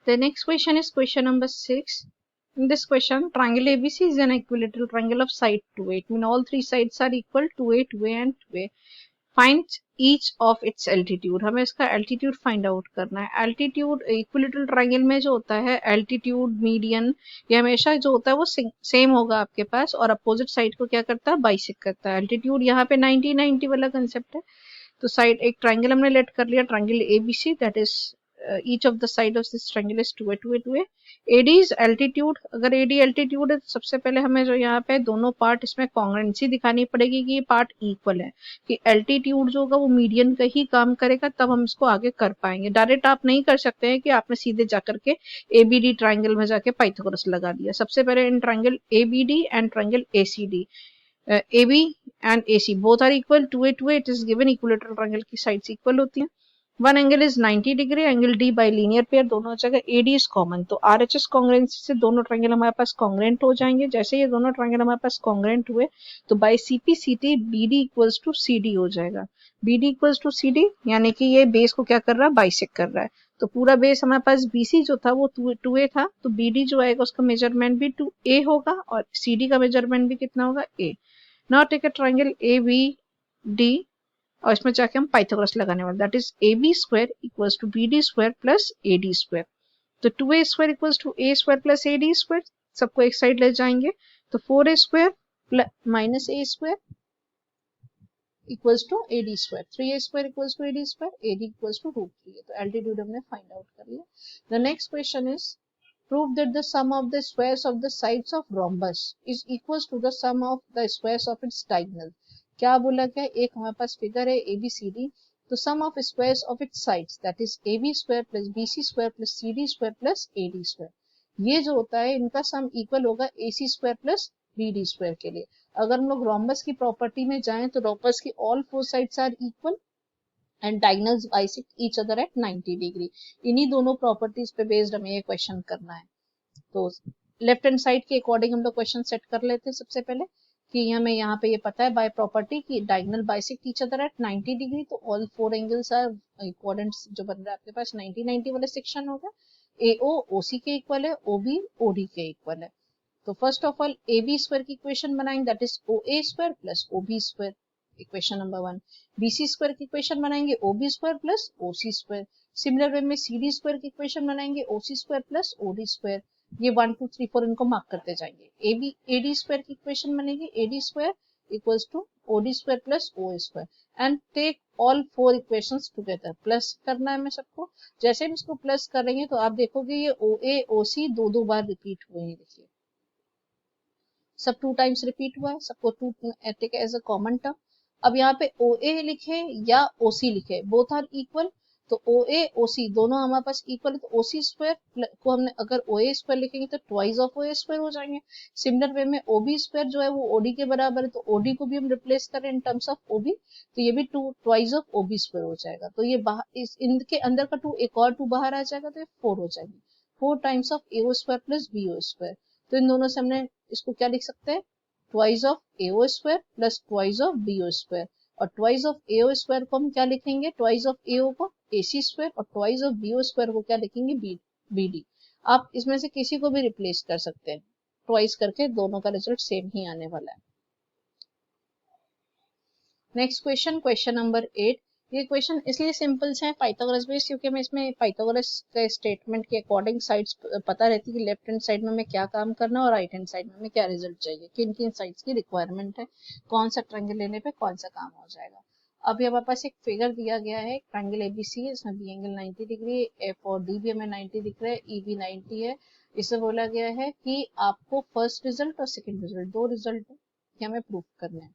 The next question is question number 6. In this question, triangle ABC is an equilateral triangle of side 2a. It means all three sides are equal, 2a, 2a and 2a. Find each of its altitude. हमें इसका altitude find out करना है. Altitude equilateral triangle में जो होता है altitude, median, ये हमेशा जो होता है वो सेम होगा आपके पास, और अपोजिट साइड को क्या करता है, बाइसेक्ट करता है. Altitude यहाँ पे 90-90 वाला कंसेप्ट है. तो साइड एक ट्राइंगल हमने लेट कर लिया, triangle ABC, that is each of the side of this triangle is 2a 2a 2a. AD is altitude. अगर AD altitude है तो सबसे पहले हमें जो यहाँ पे दोनों पार्ट इसमें कॉन्ग्रुएंसी दिखानी पड़ेगी कि ये पार्ट इक्वल है, कि altitude जो होगा वो मीडियन का ही काम करेगा, तब हम इसको आगे कर पाएंगे. डायरेक्ट आप नहीं कर सकते हैं कि आपने सीधे जाकर के ABD ट्राइंगल में जाके पाइथागोरस लगा दिया. सबसे पहले in triangle ABD and triangle ACD, AB and AC both are equal, 2a 2a, it is given equilateral triangle की sides equal होती हैं. One angle is 90 degree, angle D by linear pair, दोनों जगह AD is common, तो RHS congruency से दोनों triangle हमारे पास congruent हो जाएंगे. जैसे ये दोनों ट्राइंगल हमारे पास congruent हुए तो by CP CT BD equals to CD हो जाएगा. BD equals to CD यानी कि ये बेस को क्या कर रहा है, बाइसेक्ट कर रहा है. तो पूरा बेस हमारे पास BC जो था वो 2a था, तो BD जो आएगा उसका मेजरमेंट भी 2a होगा और CD का मेजरमेंट भी कितना होगा, a. Now take a triangle ABD और इसमें जाके हम पाइथागोरस लगाने वाले, that is AB square equals to BD square plus AD square. तो 2a square equals to a square plus AD square, सबको एक साइड ले जाएंगे तो 4a square minus a square equals to AD square, 3a square equals to AD square, AD equals to √3. तो altitude हमने find out कर लिया. The next question is prove that the sum of the squares of the sides of rhombus is equals to the sum of the squares of its diagonal. क्या बोला गया, एक हमारे पास figure है ABCD, तो sum of squares of its sides that is AB square plus BC square plus CD square plus AD square, ये जो होता है इनका सम इक्वल होगा AC square plus BD square के लिए. अगर हम लोग रोम्बस की प्रॉपर्टी में जाएं तो रोम्बस की all four sides are equal and diagonals bisect each other at 90 degree. इन्हीं दोनों प्रॉपर्टीज पे बेस्ड हमें ये क्वेश्चन करना है. तो लेफ्ट हैंड साइड के अकॉर्डिंग हम लोग क्वेश्चन सेट कर लेते हैं सबसे पहले कि हमें यहाँ पे ये पता है बाय प्रॉपर्टी कि diagonal bisect each other at 90 degree, तो all four angles are quadrants जो बन रहा है आपके पास 90-90 वाला सेक्शन होगा. AO OC के इक्वल है, OB OD के इक्वल है. तो first of all AB square की इक्वेशन बनाएंगे, that is OA square plus OB square, equation number 1. BC square की इक्वेशन बनाएंगे OB square plus OC square. Similar way में CD स्क्वायर की इक्वेशन बनाएंगे OC square plus OD square. ये 1 2 3 4 इनको mark करते जाएंगे. AD स्क्वायर की इक्वेशन बनेगी AD square equals to OD square plus OA square, and take all four equations together. Plus करना है हमें सबको. जैसे हम इसको प्लस करेंगे तो आप देखोगे ये OA OC दो बार रिपीट हुए हैं. देखिए सब 2 टाइम्स रिपीट हुआ है, सबको 2 take as a common term. अब यहाँ पे OA लिखे या OC लिखे, बोथ आर इक्वल, तो OA OC दोनों हमारे पास इक्वल है, तो OC स्क्वायर को हमने अगर OA स्क्वायर लिखेंगे तो ट्वाइस ऑफ OA स्क्वायर हो जाएंगे. सिमिलर वे में OB स्क्वायर जो है वो OD के बराबर है, तो OD को भी हम रिप्लेस करें इन टर्म्स ऑफ OB, तो ये भी ट्वाइस ऑफ OB स्क्वायर हो जाएगा. तो ये इनके अंदर का 2 एक और 2 बाहर आ जाएगा तो ये 4 हो जाएगी, 4 times of AO square plus BO square. तो इन दोनों से हमने इसको क्या लिख सकते हैं, twice of AO square plus twice of BO square. और ट्वाइस ऑफ AO स्क्वायर को हम क्या लिखेंगे, ट्वाइस ऑफ AO को AC स्क्वायर, और ट्वाइस ऑफ BO स्क्वायर को क्या लिखेंगे, BD. आप इसमें से किसी को भी रिप्लेस कर सकते हैं, ट्वाइस करके दोनों का रिजल्ट सेम ही आने वाला है. Next question, question number 8. ये क्वेश्चन इसलिए सिंपल है पाइथागोरस बेस्ड क्योंकि हमें इसमें पाइथागोरस के स्टेटमेंट के अकॉर्डिंग साइड्स पता रहती है कि लेफ्ट हैंड साइड में हमें क्या काम करना है और राइट हैंड साइड में हमें क्या रिजल्ट चाहिए, किन किन साइड्स की रिक्वायरमेंट है, कौन सा ट्रायंगल लेने पे कौन सा काम हो जाएगा. अभी हमारे पास एक फिगर दिया गया है, ट्रायंगल ABC है, इसमें बी एंगल 90 डिग्री, F और D भी हमें 90 दिख रहा है, E भी 90 है. इससे बोला गया है कि आपको फर्स्ट रिजल्ट और सेकेंड रिजल्ट दो रिजल्ट है हमें प्रूफ करने हैं.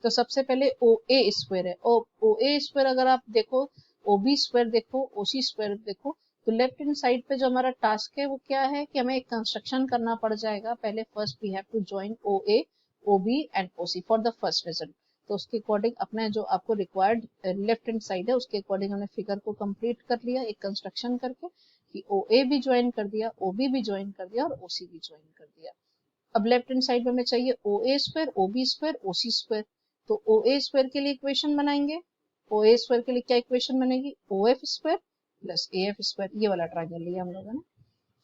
तो सबसे पहले OA स्क्वायर है, OA स्क्वायर अगर आप देखो, OB स्क्वायर देखो, OC स्क्वायर देखो, तो लेफ्ट हैंड साइड पे जो हमारा टास्क है वो क्या है कि हमें एक कंस्ट्रक्शन करना पड़ जाएगा. पहले first we have to join OA OB and OC for the first result. तो उसके अकॉर्डिंग अपना जो आपको रिक्वायर्ड लेफ्ट हैंड साइड है उसके अकॉर्डिंग हमने फिगर को कंप्लीट कर लिया एक कंस्ट्रक्शन करके कि OA भी ज्वाइन कर दिया, OB भी ज्वाइन कर दिया और OC भी ज्वाइन कर दिया. अब लेफ्ट हैंड साइड में हमें चाहिए OA square, OB square, OC square. तो OA स्क्वायर के लिए इक्वेशन बनाएंगे, OA स्क्वायर के लिए क्या इक्वेशन बनेगी, OF square plus AF square. ये वाला ट्रायंगल लिया हम लोगों ने.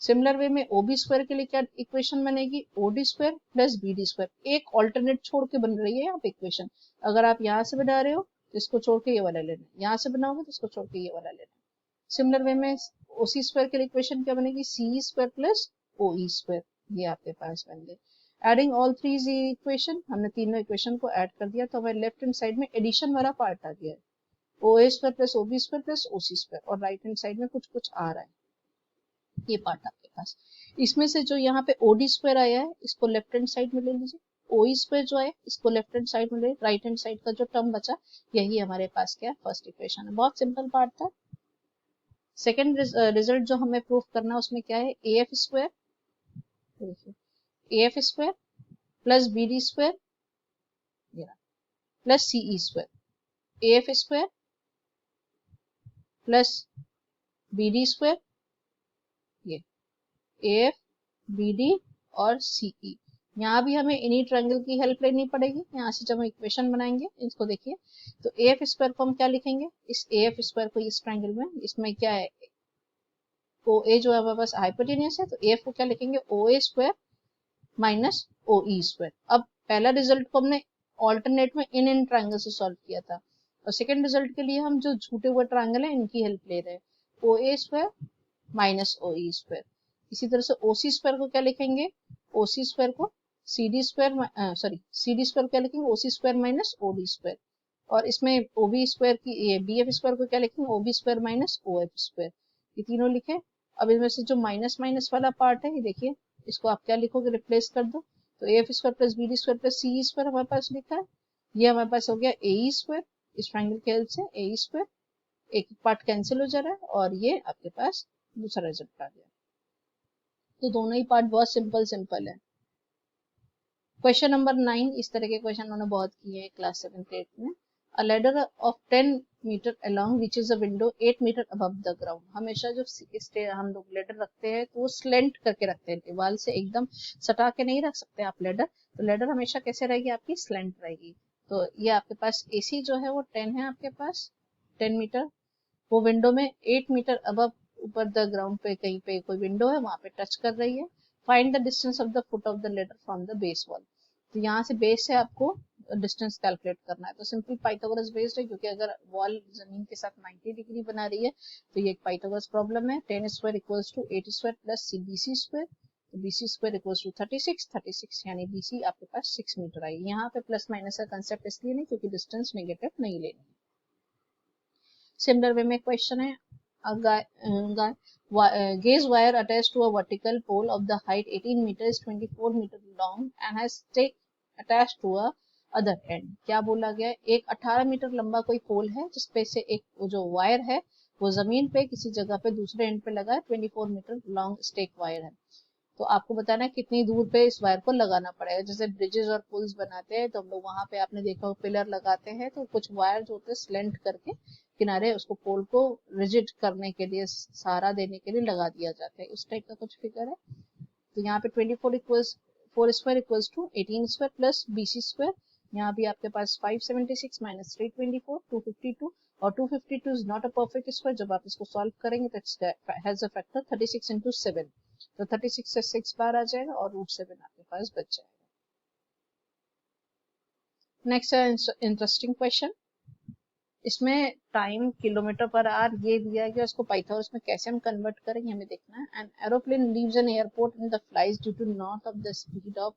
सिमिलर वे में ओबी स्क्वायर के लिए क्या इक्वेशन बनेगी, OD square plus BD square. एक ऑल्टरनेट छोड़ के बन रही है यहाँ पे इक्वेशन। अगर आप यहाँ से बना रहे हो तो इसको छोड़ के ये वाला लेना, यहाँ से बनाओगे तो इसको छोड़ के ये वाला लेना। सिमिलर वे में ओसी स्क्वायर के लिए इक्वेशन क्या बनेगी, सी स्क्वायर प्लस ओई स्क्वायर, ये आपके पास बन गए। एडिंग ऑल थ्री इक्वेशन, हमने तीनों इक्वेशन को ऐड कर दिया तो हमारे लेफ्ट हैंड साइड में एडिशन वाला पार्ट आ गया है, ओ ए स्क्वायर प्लस ओबी स्क्वायर प्लस ओसी स्क्वायर, और राइट हैंड साइड में कुछ कुछ आ रहा है, ये पार्ट आपके पास। इसमें से जो यहाँ पे ओडी स्क्वायर आया है इसको लेफ्ट हैंड साइड में ले लीजिए, ओई स्क्वायर जो है इसको लेफ्ट हैंड साइड में ले, राइट हैंड साइड का जो टर्म बचा यही हमारे पास क्या फर्स्ट इक्वेशन है। बहुत सिंपल पार्ट था। सेकेंड रिजल्ट जो हमें प्रूफ करना है उसमें क्या है, A F square plus B D square plus CE square, A F square plus B D square, ये ए एफ बी डी और सीई। यहाँ भी हमें इन्हीं ट्रायंगल की हेल्प लेनी पड़ेगी। यहाँ से जब हम इक्वेशन बनाएंगे इसको देखिए, तो ए एफ स्क्वायर को हम क्या लिखेंगे, इस ए एफ स्क्वायर को इस ट्रायंगल में, इसमें क्या है ओ ए जो है हमारे पास हाइपोटेनियस है, तो ए एफ को क्या लिखेंगे, ओ ए स्क्वायर माइनस ओ ई स्क्वायर। अब पहला रिजल्ट को हमने ऑल्टरनेट में इन ट्रायंगल से सॉल्व किया था, और सेकंड रिजल्ट के लिए हम जो छूटे हुए ट्रायंगल है इनकी हेल्प ले रहे हैं, ओ ए स्क्वायर माइनस ओ ई स्क्वायर। इसी तरह से ओसी स्क्वायर को क्या लिखेंगे, ओसी स्क्वायर को C D square, sorry C D square क्या लिखेंगे, OC square minus O D square. और इसमें ओबी स्क्वायर की ये बी एफ स्क्वायर को क्या लिखेंगे, OB square minus O F square. ये तीनों लिखे। अब इनमें से जो माइनस माइनस वाला पार्ट है ये देखिए, इसको आप क्या लिखोगे, रिप्लेस कर दो, तो A F square plus B D square plus C square हमारे पास लिखा है, ये हमारे पास हो गया ए स्क्वायर, इस ट्रायंगल की हेल्प से ए स्क्वायर, एक पार्ट कैंसिल हो जा रहा है और ये आपके पास दूसरा रिजल्ट आ गया। तो दोनों ही पार्ट बहुत सिंपल सिंपल है। क्वेश्चन नंबर 9, इस तरह के क्वेश्चन उन्होंने बहुत किए हैं क्लास 7th 8th में। A ladder of 10 metre along which is a window 8 metre above the ground. हमेशा जो हम लोग लेडर रखते हैं तो वो स्लेंट करके रखते हैं, दीवार से एकदम सटा के नहीं रख सकते आप लेडर, तो लेडर हमेशा कैसे रहेगी आपकी, स्लेंट रहेगी। तो ये आपके पास एसी जो है वो 10 है आपके पास, 10 मीटर, वो विंडो में 8 मीटर अबव ऊपर द ग्राउंड पे कहीं पे कोई विंडो है वहां पे टच कर रही है। Find the distance of the foot of the ladder from the base wall. तो यहाँ से बेस से आपको डिस्टेंस कैलकुलेट करना है, तो सिंपल पाइथागोरस बेस्ड है, क्योंकि अगर वॉल जमीन के साथ 90 डिग्री बना रही है तो ये एक पाइथागोरस प्रॉब्लम है। 10 square equals to 8 square plus BC square, तो बीसी स्क्वायर इक्वल्स टू 36 यानी बीसी आपके पास 6 मीटर आई। यहाँ पे प्लस माइनस का कंसेप्ट इसलिए नहीं क्योंकि डिस्टेंस नेगेटिव नहीं लेनी है। सिमिलर वे में क्वेश्चन है, gauge wire attached to a vertical pole of the height 18 meters 24 meter long and has stake attached to a other end। क्या बोला गया है, एक 18 मीटर लंबा कोई पोल है जिसपे से एक जो वायर है वो जमीन पे किसी जगह पे दूसरे एंड पे लगा है, 24 मीटर लॉन्ग स्टेक वायर है। तो आपको बताना है कितनी दूर पे इस वायर को लगाना पड़ेगा। जैसे ब्रिजेस और पुल्स बनाते हैं तो हम लोग वहां पे आपने देखा पिलर लगाते हैं, तो कुछ वायर जो होते हैं स्लेंट करके किनारे उसको पोल को रिजिड करने के लिए, सहारा देने के लिए लगा दिया जाता है, उस टाइप का कुछ फिगर है। तो यहाँ पे 4 square equals to 18 square plus BC square. यहाँ भी आपके पास 576 माइनस 324 252, और 252 is not a perfect square. जब आप इसको सॉल्व करेंगे तो it's has a factor 36 into 7, तो 36 से 6 बार आ जाएगा और √7 आपके पास बच जाएगा। नेक्स्ट इंटरेस्टिंग क्वेश्चन, इसमें टाइम किलोमीटर पर आवर ये दिया गया, उसको पाइथागोरस में कैसे हम कन्वर्ट करेंगे हमें देखना है। An aeroplane leaves an airport in the flies due to north of the speed of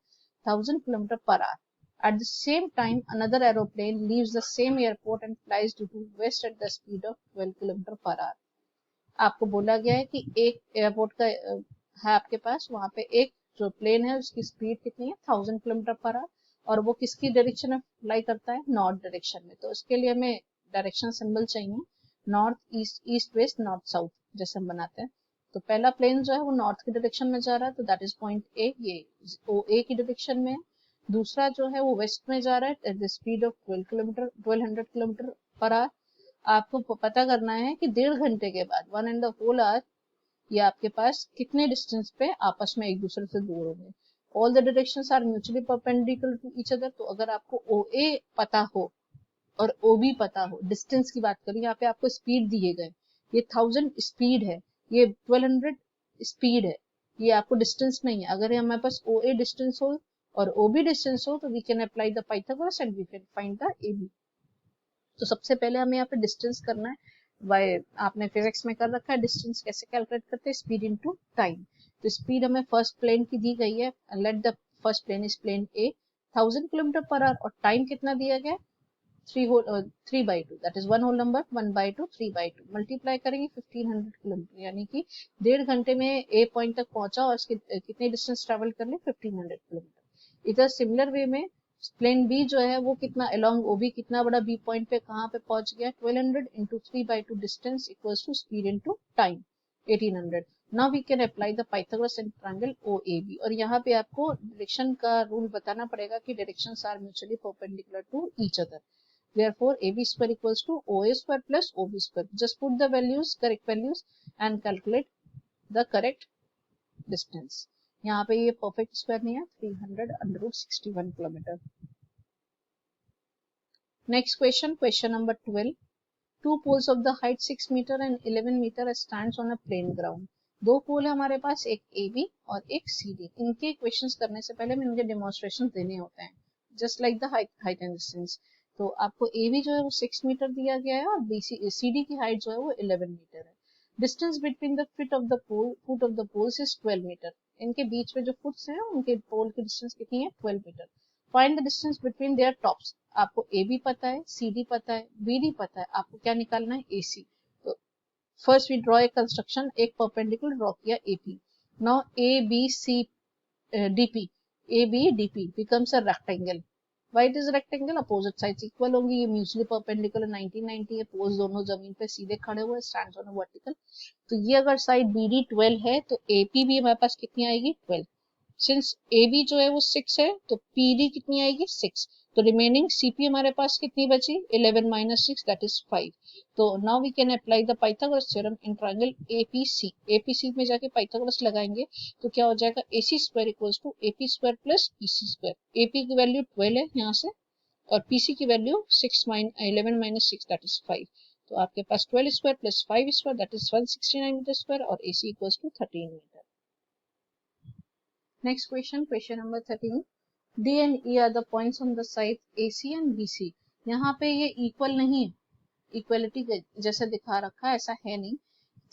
1000 kilometre per hour. At the same time, another aeroplane leaves the same airport and flies due to west at the speed of 12 km per hour। आपको बोला गया है कि एक airport का है आपके पास, वहां पे एक जो प्लेन है उसकी स्पीड कितनी है 1000 किलोमीटर पर आवर, और वो किसकी डायरेक्शन में फ्लाई करता है, नॉर्थ डायरेक्शन में। तो उसके लिए हमें डायरेक्शन सिंबल चाहिए, north east, east west north south जैसे हम बनाते हैं। तो पहला प्लेन जो है वो नॉर्थ की डायरेक्शन में जा रहा है, तो दैट इज पॉइंट ए, ये ओ ए की डायरेक्शन में है। दूसरा जो है वो वेस्ट में जा रहा है at the speed of 1200 kilometre per our. आपको पता करना है कि 1.5 घंटे के बाद 1.5 आवर ये आपके पास कितने डिस्टेंस पे आपस में एक दूसरे से दूर होंगे। All the directions are mutually perpendicular to each other. तो अगर आपको ओ ए पता हो और ओ बी पता हो, डिस्टेंस की बात करें, यहाँ पे आपको स्पीड दिए गए, ये 1000 स्पीड है, ये 1200 स्पीड है, ये आपको डिस्टेंस नहीं है। अगर हमारे पास ओ ए डिस्टेंस हो और ओ बी डिस्टेंस हो तो we can apply the Pythagoras and we can find the A B. तो सबसे पहले हमें यहाँ पे डिस्टेंस करना है। वाई आपने फिजिक्स में कर रखा है, डिस्टेंस कैसे कैलकुलेट करते हैं, स्पीड इनटू टाइम। तो स्पीड हमें फर्स्ट प्लेन की दी गई है, let the first plane is plane A 1000 kilometre per hour, और टाइम कितना दिया गया है 3/2, that is one whole number 1/2 3/2 multiply करेंगे 1500 किलोमीटर, यानी कि 1.5 घंटे में ए पॉइंट तक पहुंचा और इसके कितने डिस्टेंस ट्रेवल कर ले 1500 किलोमीटर। इधर सिमिलर वे में प्लेन बी जो है वो कितना अलोंग ओ बी कितना बड़ा बी पॉइंट पे कहाँ पे पहुंच गया 1200 into 3/2 distance equals to speed into time 1800। Now we can apply the Pythagoras and triangle O A B, और यहाँ पे आपको डायरेक्शन का रूल बताना पड़ेगा कि directions are mutually perpendicular to each other. Therefore, AB square equals to OA square plus OB square. Just put the values, correct values, and calculate the correct distance. यहाँ पे ये perfect square नहीं है, 300 under root 61 kilometre. Next question, question number 12. Two poles of the height 6 meter and 11 meter stands on a plain ground. दो पोल है हमारे पास, एक AB और एक CD। इनके क्वेश्चंस करने से पहले मुझे डेमोन्स्ट्रेशन देने होते हैं, just like the height and distance. तो आपको ए बी जो है वो 6 मीटर दिया गया है और सी डी की हाइट जो है वो 11 मीटर है। Distance between the foot of the poles is 12 metre. इनके बीच में जो फुट्स हैं उनके पोल की डिस्टेंस कितनी है 12 metre. Find the distance between their tops. आपको ए बी पता है, सी डी पता है, बी डी पता है, आपको क्या निकालना है ए सी। तो first we draw a construction, एक परपेंडिकुलर ड्रॉ किया A P. Now A B C DP, A B DP becomes a rectangle. Why it is rectangle? Opposite sides equal होंगी, ये म्यूचुअली परपेंडिकुलर 1990 है, poles दोनों जमीन पे सीधे खड़े हुए, स्टैंड्स ऑन अ वर्टिकल। तो ये अगर साइड BD 12 है तो AP भी हमारे पास कितनी आएगी 12। सिंस AB जो है वो 6 है तो PD कितनी आएगी 6। तो रिमेनिंग CP हमारे पास कितनी बची 11 माइनस 6 दैट इज 5। तो now we can apply the Pythagoras theorem in triangle APC। APC में जाके पाइथागोरस लगाएंगे तो क्या हो जाएगा AC square equals to AP square plus PC square. AP की वैल्यू 12 है यहाँ से और PC की वैल्यू 11 माइनस 6 दैट इज 5। तो आपके पास 12 square plus 5 square that is 169 metre square और AC equals to 13 metre. Next question, question number 13. D and E are the points on the sides AC and BC. यहाँ पे ये equal नहीं है, equality जैसे दिखा रखा है ऐसा है नहीं,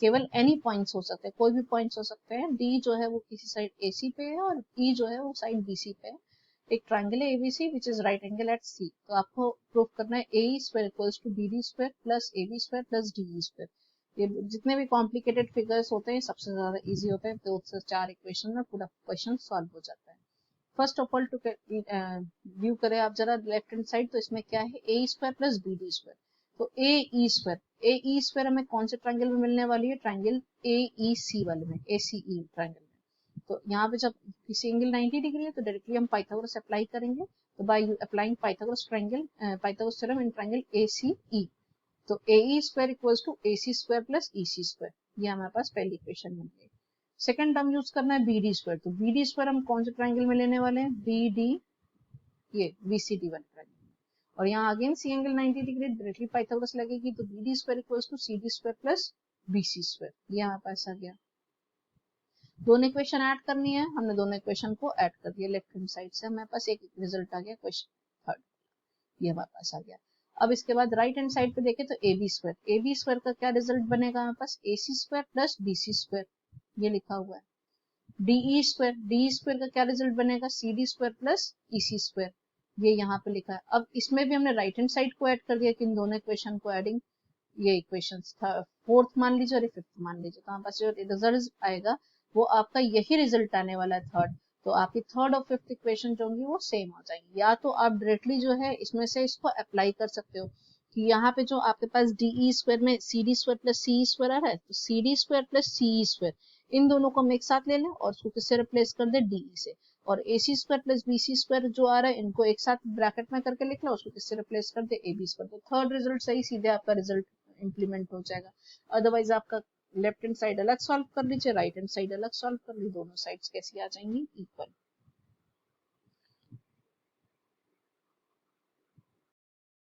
केवल एनी पॉइंट्स हो सकते हैं, कोई भी पॉइंट्स हो सकते हैं। D जो है वो किसी साइड AC पे है और E जो है वो साइड BC पे है। एक ट्रायंगल है ABC which is right angle at C। तो आपको प्रूव करना है AE square equals to BD square plus AB square plus DE square. ये जितने भी कॉम्प्लिकेटेड फिगर्स होते हैं सबसे ज्यादा इजी होते हैं, 2 से 4 इक्वेशन में पूरा क्वेश्चन सॉल्व हो जाता है। First of all to view करें आप जरा लेफ्ट हैंड साइड, तो इसमें क्या है A square plus B D square. तो ए ई स्क्वायर हमें कौन से ट्रायंगल में मिलने वाली है, ट्रायंगल ए ई सी वाले में, ए सी ई ट्रायंगल में। तो यहाँ पे जब किसी एंगल 90 डिग्री है तो डायरेक्टली हम पाइथागोरस अप्लाई करेंगे। तो by applying Pythagoras theorem in triangle A C E, तो AE square equals to AC square plus EC square, ये हमारे पास पहली इक्वेशन मिल गई। सेकंड टर्म यूज करना है BD स्क्वायर। तो BD स्क्वायर हम कौन से ट्रायंगल में लेने वाले हैं, BD, ये VCD वाले ट्रायंगल। और यहाँ again C angle 90 degree, directly Pythagoras लगेगी तो BD square equals to CD square plus BC square, ये हमारे पास आ गया। दोनों इक्वेशन ऐड करनी है, हमने दोनों इक्वेशन को ऐड कर दिया लेफ्ट हैंड साइड से, हमारे पास एक रिजल्ट आ गया क्वेश्चन थर्ड, ये हमारे पास आ गया। अब इसके बाद राइट हैंड साइड पे देखें तो AB स्क्वायर का क्या रिजल्ट बनेगा हमारे पास AC square plus BC square, ये लिखा हुआ है। DE स्क्वायर का क्या रिजल्ट बनेगा CD square plus EC square, ये यहाँ पे लिखा है। अब इसमें भी हमने राइट हैंड साइड को ऐड कर दिया कि इन दोनों इक्वेशन को एडिंग, ये इक्वेशन फोर्थ मान लीजिए और ये फिफ्थ मान लीजिए, तो हमारे पास जो रिजल्ट आएगा वो आपका यही रिजल्ट आने वाला है थर्ड। तो आपकी थर्ड और फिफ्थ इक्वेशन जो होंगी वो सेम हो जाएंगी। या तो आप डायरेक्टली जो है इसमें से इसको अप्लाई कर सकते हो कि यहाँ पे जो आपके पास DE स्क्वायर में CD square plus CE square आ रहा है तो CD square plus CE square, इन दोनों को हम एक साथ ले लें और उसको किससे रिप्लेस कर दे DE से, और AC square plus BC square जो आ रहा है इनको एक साथ ब्रैकेट में करके लिख लो, उसको किससे रिप्लेस कर दे AB स्क्वायर। तो थर्ड रिजल्ट सही सीधे आपका रिजल्ट इम्प्लीमेंट हो जाएगा। अदरवाइज आपका लेफ्ट हैंड साइड अलग सॉल्व कर लीजिए, राइट हैंड साइड अलग सॉल्व कर लीजिए, दोनों साइड्स कैसी आ जाएंगी इक्वल।